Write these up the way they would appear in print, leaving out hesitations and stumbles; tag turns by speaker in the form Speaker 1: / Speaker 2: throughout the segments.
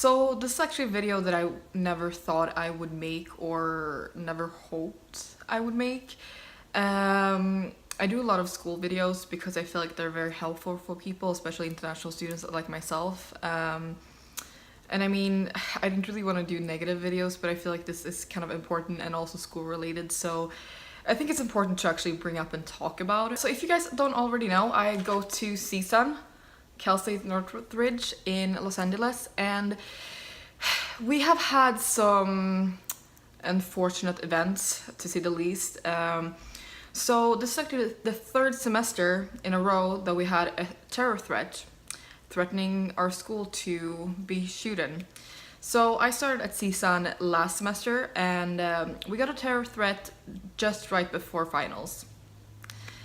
Speaker 1: So this is actually a video that I never thought I would make or never hoped I would make. I do a lot of school videos because I feel like they're very helpful for people, especially international students like myself. And I mean, I didn't really want to do negative videos, but I feel like this is kind of important and also school related, so I think it's important to actually bring up and talk about it. So if you guys don't already know, I go to CSUN, Cal State Northridge in Los Angeles, and we have had some unfortunate events, to say the least. So this is actually the third semester in a row that we had a terror threat threatening our school to be shooting. So I started at CSUN last semester, and we got a terror threat just right before finals.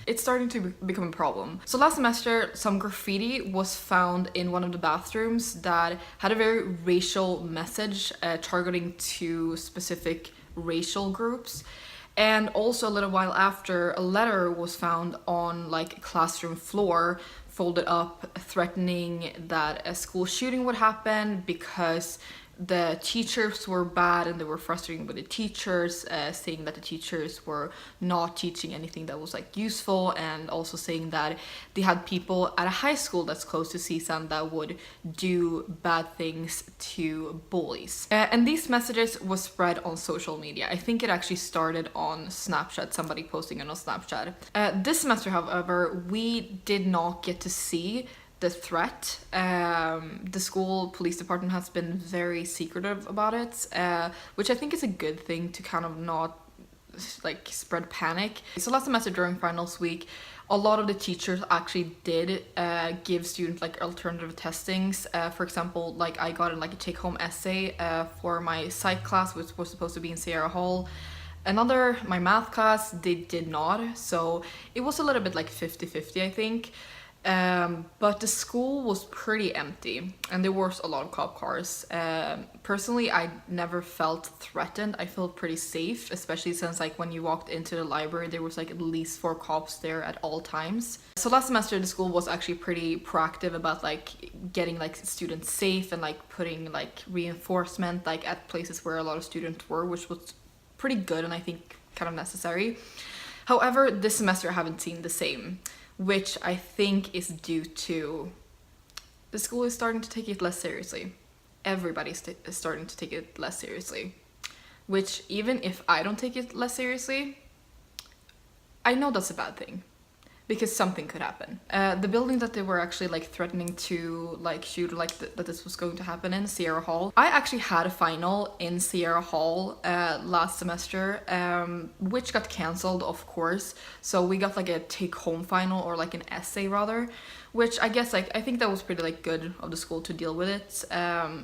Speaker 1: It's starting to become a problem. So last semester, some graffiti was found in one of the bathrooms that had a very racial message targeting to specific racial groups. And also a little while after, a letter was found on like a classroom floor, folded up, threatening that a school shooting would happen because the teachers were bad and they were frustrating with the teachers, saying that the teachers were not teaching anything that was like useful, and also saying that they had people at a high school that's close to CSUN that would do bad things to bullies. And these messages was spread on social media. I think it actually started on Snapchat, somebody posting it on Snapchat. This semester, however, we did not get to see the threat. The school police department has been very secretive about it, which I think is a good thing to kind of not like spread panic. So last semester during finals week, a lot of the teachers actually did give students like alternative testings. For example, like I got like a take-home essay for my psych class, which was supposed to be in Sierra Hall. My math class, they did not, so it was a little bit like 50-50, I think. But the school was pretty empty and there was a lot of cop cars. Personally, I never felt threatened. I felt pretty safe, especially since like when you walked into the library, there was like at least 4 cops there at all times. So last semester, the school was actually pretty proactive about like getting like students safe and like putting like reinforcement like at places where a lot of students were, which was pretty good and I think kind of necessary. However, this semester I haven't seen the same, which I think is due to the school is starting to take it less seriously. Everybody's is starting to take it less seriously, which even if I don't take it less seriously, I know that's a bad thing because something could happen. The building that they were actually like threatening to like shoot, like that this was going to happen in, Sierra Hall. I actually had a final in Sierra Hall last semester, which got cancelled, of course. So we got like a take-home final, or like an essay rather, which I guess like I think that was pretty like good of the school to deal with it,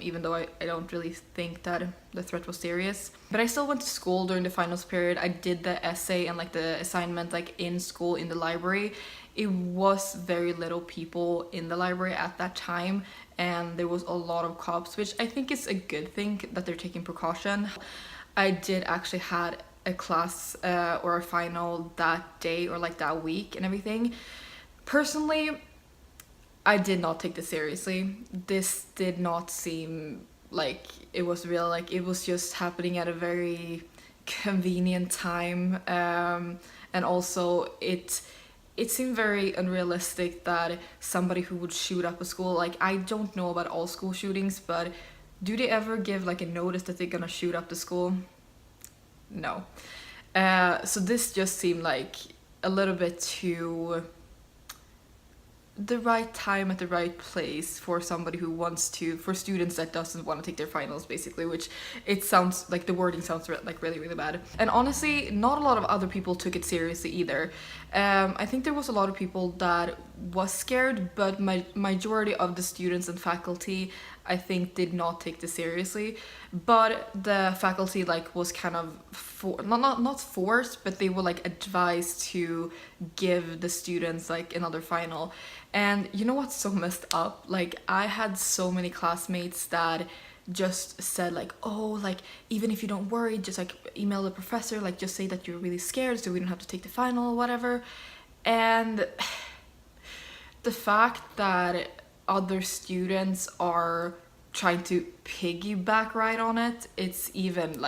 Speaker 1: even though I don't really think that the threat was serious. But I still went to school during the finals period. I did the essay and like the assignment like in school in the library. It was very little people in the library at that time, and there was a lot of cops, which I think is a good thing that they're taking precaution. I did actually had a class or a final that day or like that week and everything. Personally, I did not take this seriously. This did not seem like it was real. Like it was just happening at a very convenient time, and also it seemed very unrealistic that somebody who would shoot up a school, like I don't know about all school shootings, but do they ever give like a notice that they're gonna shoot up the school? No. So this just seemed like a little bit too the right time at the right place for somebody who wants to, for students that doesn't want to take their finals, basically, which it sounds like the wording sounds like really, really bad. And honestly, not a lot of other people took it seriously either. I think there was a lot of people that was scared, but majority of the students and faculty, I think, did not take this seriously. But the faculty like was kind of not forced, but they were like advised to give the students like another final. And you know what's so messed up? Like I had so many classmates that just said like, oh, like even if you don't worry, just like email the professor, like just say that you're really scared so we don't have to take the final or whatever. And the fact that other students are trying to piggyback right on it, it's even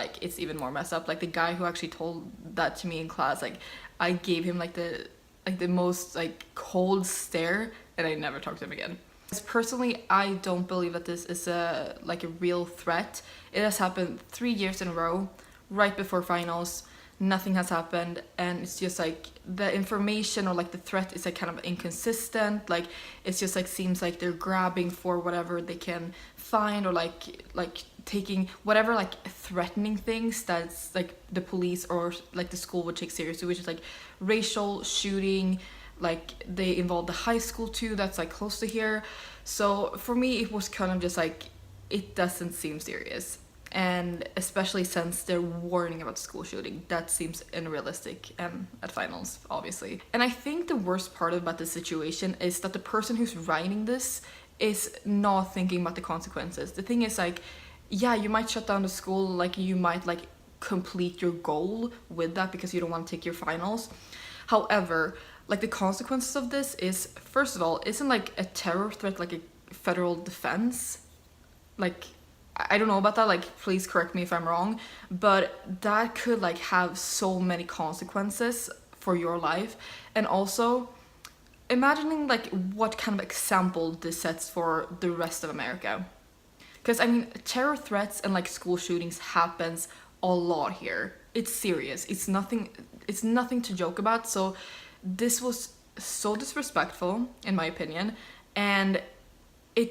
Speaker 1: more messed up. Like the guy who actually told that to me in class, like I gave him like the most like cold stare, and I never talked to him again. Personally, I don't believe that this is a real threat. It has happened 3 years in a row, right before finals. Nothing has happened, and it's just like the information or like the threat is like kind of inconsistent. Like it's just like seems like they're grabbing for whatever they can find, or like taking whatever like threatening things that's like the police or like the school would take seriously, which is like racial shooting. Like they involved the high school too, that's like close to here. So for me it was kind of just like, it doesn't seem serious. And especially since they're warning about school shooting, that seems unrealistic at finals, obviously. And I think the worst part about the situation is that the person who's writing this is not thinking about the consequences. The thing is like, yeah, you might shut down the school, like you might like complete your goal with that because you don't want to take your finals. However, like the consequences of this is, first of all, isn't like a terror threat like a federal defense? Like, I don't know about that, like please correct me if I'm wrong, but that could like have so many consequences for your life. And also imagining like what kind of example this sets for the rest of America. Because I mean, terror threats and like school shootings happens a lot here. It's serious. It's nothing to joke about. So this was so disrespectful in my opinion, and it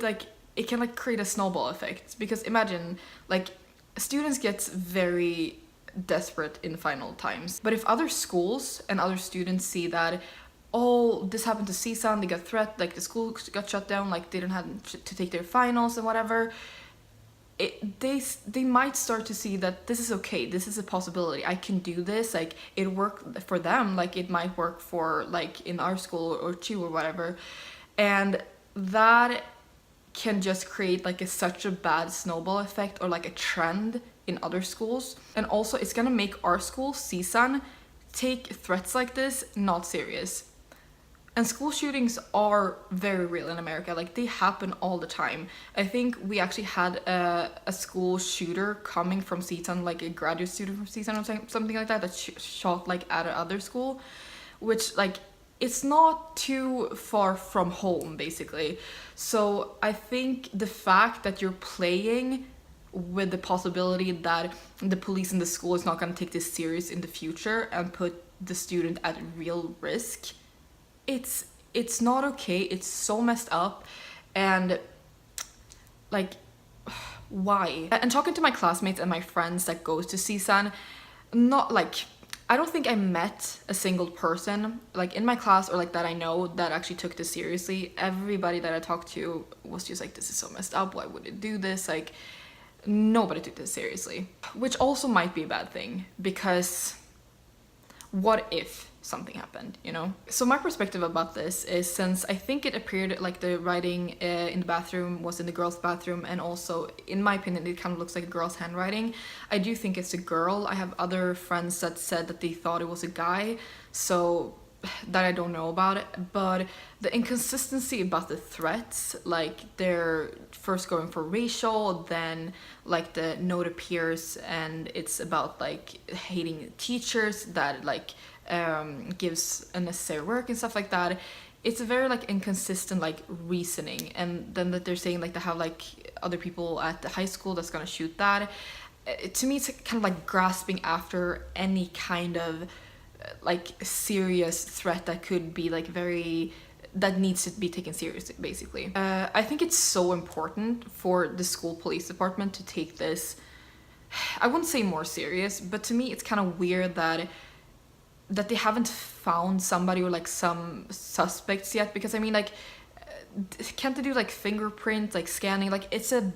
Speaker 1: can like create a snowball effect. Because imagine like students get very desperate in final times, but if other schools and other students see that, oh, this happened to CSUN, they got threat, like the school got shut down, like they didn't have to take their finals and whatever, they might start to see that this is okay, this is a possibility, I can do this, like it worked for them, like it might work for like in our school or CHU or whatever. And that can just create like such a bad snowball effect or like a trend in other schools. And also it's gonna make our school, CSUN, take threats like this not serious. And school shootings are very real in America, like they happen all the time. I think we actually had a school shooter coming from CSUN, like a graduate student from CSUN or something like that, that shot like at another school, which like it's not too far from home basically. So I think the fact that you're playing with the possibility that the police and the school is not going to take this serious in the future and put the student at real risk, it's not okay. It's so messed up. And like, why? And talking to my classmates and my friends that goes to CSUN, not like, I don't think I met a single person like in my class or like that I know that actually took this seriously. Everybody that I talked to was just like, this is so messed up, why would it do this? Like nobody took this seriously, which also might be a bad thing, because what if something happened, you know? So my perspective about this is, since I think it appeared like the writing in the bathroom was in the girl's bathroom, and also in my opinion it kind of looks like a girl's handwriting, I do think it's a girl. I have other friends that said that they thought it was a guy, so that I don't know about it. But the inconsistency about the threats, like they're first going for racial, then like the note appears and it's about like hating teachers that like gives unnecessary work and stuff like that. It's a very like inconsistent like reasoning. And then that they're saying like they have like other people at the high school that's gonna shoot that. To me it's kind of like grasping after any kind of like serious threat that could be like that needs to be taken seriously basically. I think it's so important for the school police department to take this, I wouldn't say more serious, but to me it's kind of weird that they haven't found somebody or like some suspects yet. Because I mean like, can't they do like fingerprint like scanning? Like it's a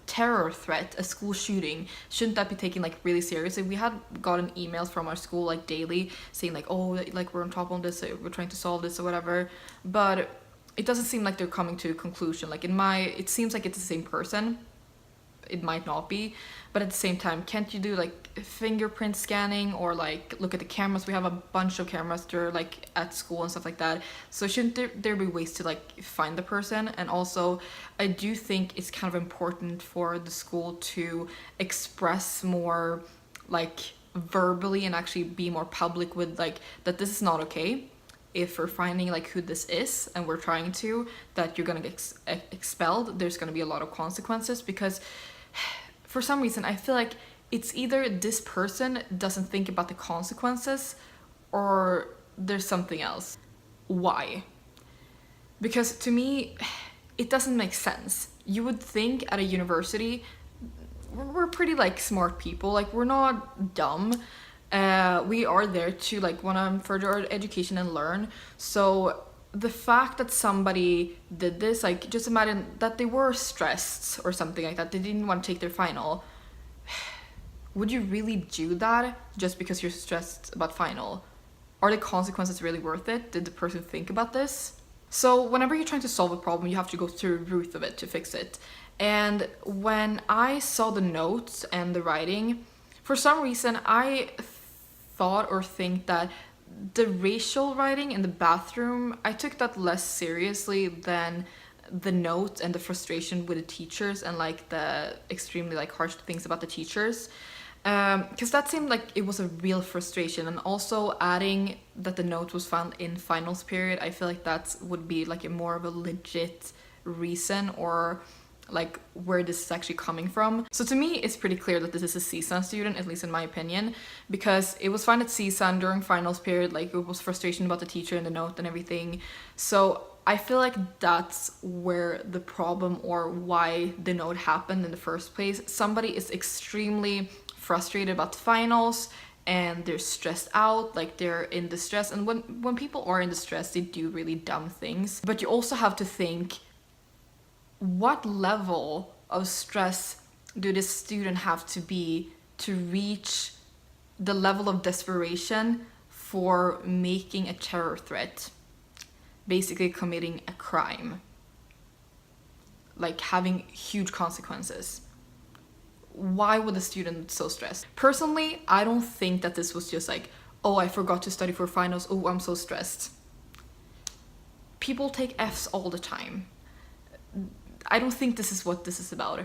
Speaker 1: terror threat, a school shooting. Shouldn't that be taken like really seriously? We had gotten emails from our school like daily saying like, oh, like we're on top of this, we're trying to solve this or whatever, but it doesn't seem like they're coming to a conclusion. Like it seems like it's the same person. it might not be. But at the same time, can't you do like fingerprint scanning or like look at the cameras? We have a bunch of cameras that are like at school and stuff like that. So shouldn't there be ways to like find the person? And also, I do think it's kind of important for the school to express more like verbally and actually be more public with like that this is not okay. If we're finding like who this is and we're trying to, that you're gonna get expelled, there's gonna be a lot of consequences. Because for some reason I feel like it's either this person doesn't think about the consequences or there's something else. Why? Because to me it doesn't make sense. You would think at a university we're pretty like smart people, like we're not dumb. We are there to like want to further our education and learn. So the fact that somebody did this, like just imagine that they were stressed or something like that, they didn't want to take their final. Would you really do that just because you're stressed about final? Are the consequences really worth it? Did the person think about this? So whenever you're trying to solve a problem, you have to go to the root of it to fix it. And when I saw the notes and the writing, for some reason I thought or think that the racial writing in the bathroom, I took that less seriously than the notes and the frustration with the teachers and like the extremely like harsh things about the teachers. Because that seemed like it was a real frustration. And also adding that the note was found in finals period, I feel like that would be like a more of a legit reason, or like where this is actually coming from. So to me it's pretty clear that this is a CSUN student, at least in my opinion, because it was found at CSUN during finals period, like it was frustration about the teacher and the note and everything. So I feel like that's where the problem, or why the note happened in the first place. Somebody is extremely frustrated about the finals and they're stressed out, like they're in distress. And when people are in distress, they do really dumb things. But you also have to think, what level of stress do this student have to be to reach the level of desperation for making a terror threat, basically committing a crime, like having huge consequences? Why would the student so stressed? Personally, I don't think that this was just like, oh, I forgot to study for finals, oh, I'm so stressed. People take Fs all the time. I don't think this is what this is about.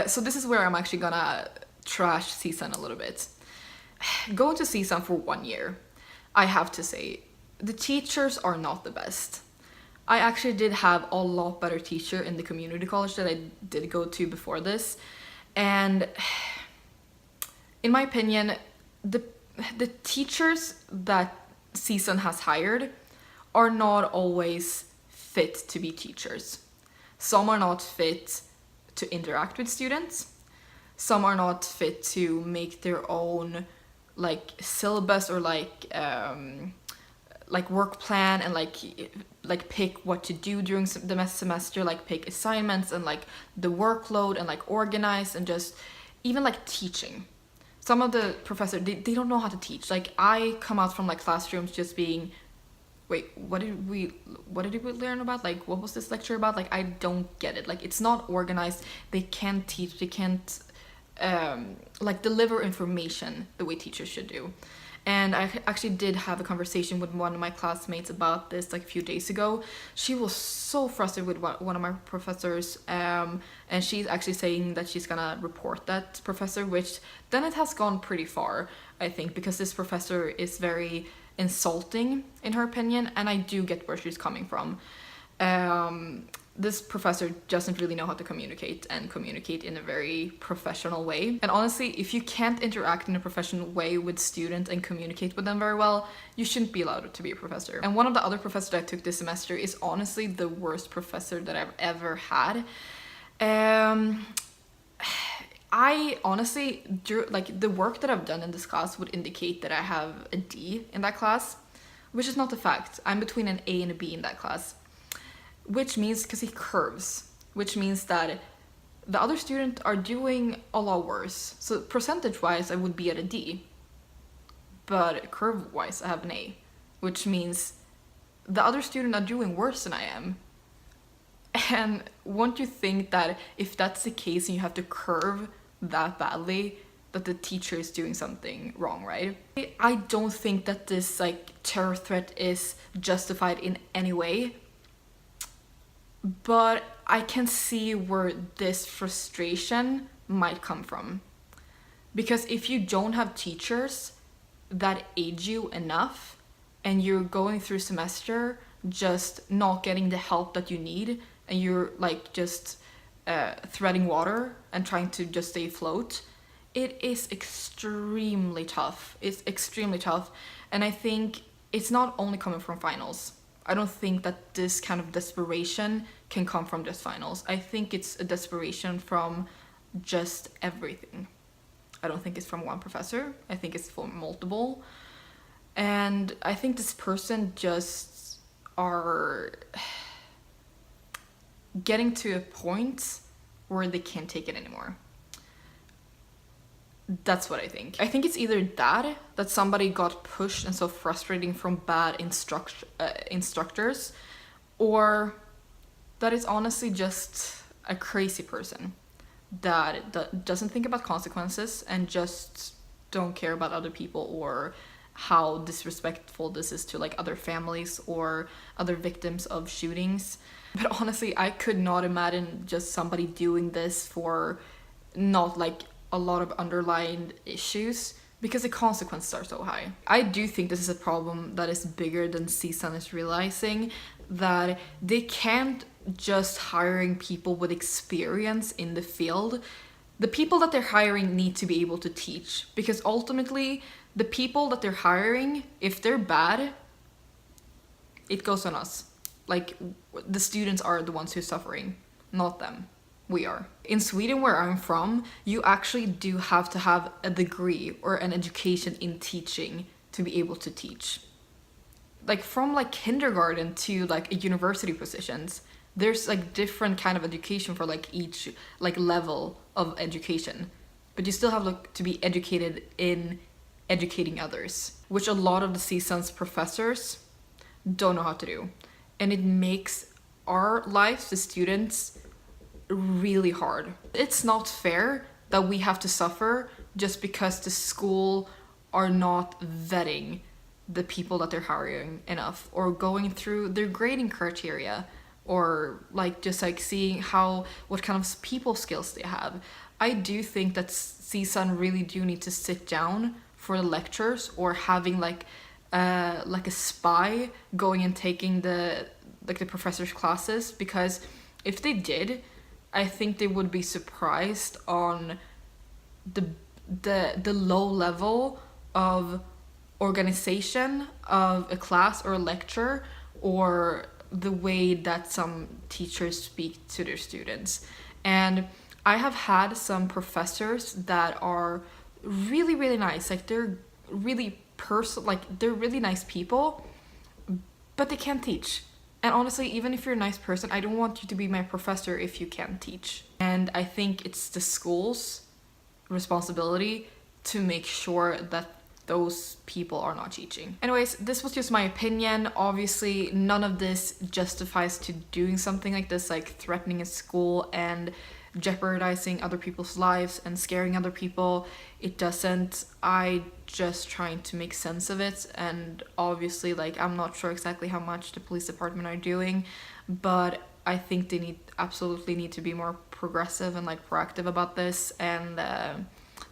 Speaker 1: So this is where I'm actually gonna trash CSUN a little bit. Going to CSUN for 1 year, I have to say, the teachers are not the best. I actually did have a lot better teacher in the community college that I did go to before this. And in my opinion, the teachers that CSUN has hired are not always fit to be teachers. Some are not fit to interact with students. Some are not fit to make their own like syllabus or like work plan and like pick what to do during the semester, like pick assignments and like the workload and like organize and just even like teaching. Some of the professors, they don't know how to teach. Like I come out from like classrooms just being, wait, what did we learn about? Like what was this lecture about? Like I don't get it. Like it's not organized. They can't teach. They can't like deliver information the way teachers should do. And I actually did have a conversation with one of my classmates about this like a few days ago. She was so frustrated with one of my professors, and she's actually saying that she's gonna report that professor, which then it has gone pretty far, I think, because this professor is very insulting in her opinion, and I do get where she's coming from. This professor doesn't really know how to communicate in a very professional way. And honestly, if you can't interact in a professional way with students and communicate with them very well, you shouldn't be allowed to be a professor. And one of the other professors that I took this semester is honestly the worst professor that I've ever had. I honestly, like the work that I've done in this class would indicate that I have a D in that class, which is not a fact. I'm between an A and a B in that class. Which means, because he curves, which means that the other students are doing a lot worse. So percentage-wise, I would be at a D. But curve-wise, I have an A. Which means the other students are doing worse than I am. And won't you think that if that's the case and you have to curve that badly, that the teacher is doing something wrong, right? I don't think that this like terror threat is justified in any way, but I can see where this frustration might come from. Because if you don't have teachers that aid you enough and you're going through semester just not getting the help that you need and you're like just threading water and trying to just stay afloat, it is extremely tough. It's extremely tough. And I think it's not only coming from finals. I don't think that this kind of desperation can come from just finals. I think it's a desperation from just everything. I don't think it's from one professor. I think it's from multiple. And I think this person just are getting to a point where they can't take it anymore. That's what I think. I think it's either that somebody got pushed and so frustrating from bad instructors, or that it's honestly just a crazy person that doesn't think about consequences and just don't care about other people or how disrespectful this is to like other families or other victims of shootings. But honestly, I could not imagine just somebody doing this for not like a lot of underlying issues, because the consequences are so high. I do think this is a problem that is bigger than CSUN is realizing, that they can't just hiring people with experience in the field. The people that they're hiring need to be able to teach, because ultimately the people that they're hiring, if they're bad, it goes on us. Like, the students are the ones who's suffering, not them. We are. In Sweden, where I'm from, you actually do have to have a degree or an education in teaching to be able to teach. Like from like kindergarten to like a university positions, there's like different kind of education for like each like level of education. But you still have like to be educated in educating others, which a lot of the CSUN's professors don't know how to do. And it makes our lives, the students, really hard. It's not fair that we have to suffer just because the school are not vetting the people that they're hiring enough, or going through their grading criteria, or like just like seeing what kind of people skills they have. I do think that CSUN really do need to sit down for the lectures, or having like a spy going and taking the professors' classes, because if they did, I think they would be surprised on the low level of organization of a class or a lecture, or the way that some teachers speak to their students. And I have had some professors that are really, really nice. Like they're really they're really nice people, but they can't teach. And honestly, even if you're a nice person, I don't want you to be my professor if you can't teach. And I think it's the school's responsibility to make sure that those people are not teaching. Anyways, this was just my opinion. Obviously, none of this justifies to doing something like this, like threatening a school and jeopardizing other people's lives and scaring other people. It doesn't. I just trying to make sense of it, and obviously like I'm not sure exactly how much the police department are doing, but I think they absolutely need to be more progressive and like proactive about this. And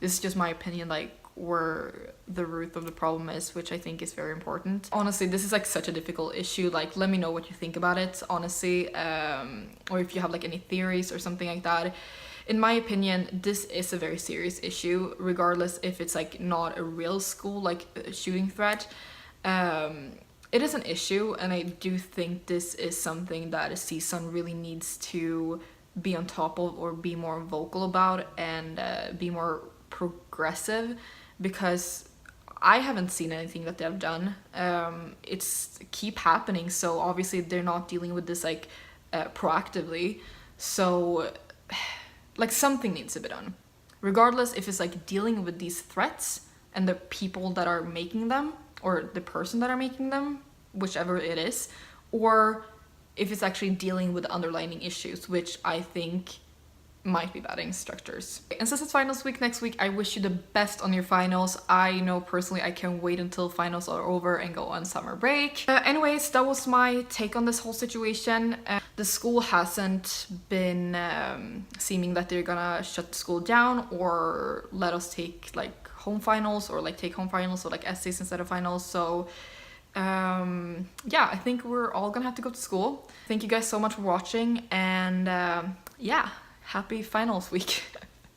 Speaker 1: this is just my opinion, like where the root of the problem is, which I think is very important. Honestly, this is like such a difficult issue. Like, let me know what you think about it, honestly, or if you have like any theories or something like that. In my opinion, this is a very serious issue, regardless if it's like not a real school, like a shooting threat. It is an issue, and I do think this is something that a CSUN really needs to be on top of, or be more vocal about, and be more progressive, because I haven't seen anything that they've done. It's keep happening, so obviously they're not dealing with this like proactively. So like something needs to be done, regardless if it's like dealing with these threats and the people that are making them, or the person that are making them, whichever it is, or if it's actually dealing with underlying issues, which I think might be bad instructors. And since it's finals week next week, I wish you the best on your finals. I know personally I can't wait until finals are over and go on summer break. Anyways, that was my take on this whole situation. The school hasn't been seeming that they're gonna shut the school down or let us take like home finals or like take home finals or like essays instead of finals. So yeah, I think we're all gonna have to go to school. Thank you guys so much for watching, and yeah, happy finals week.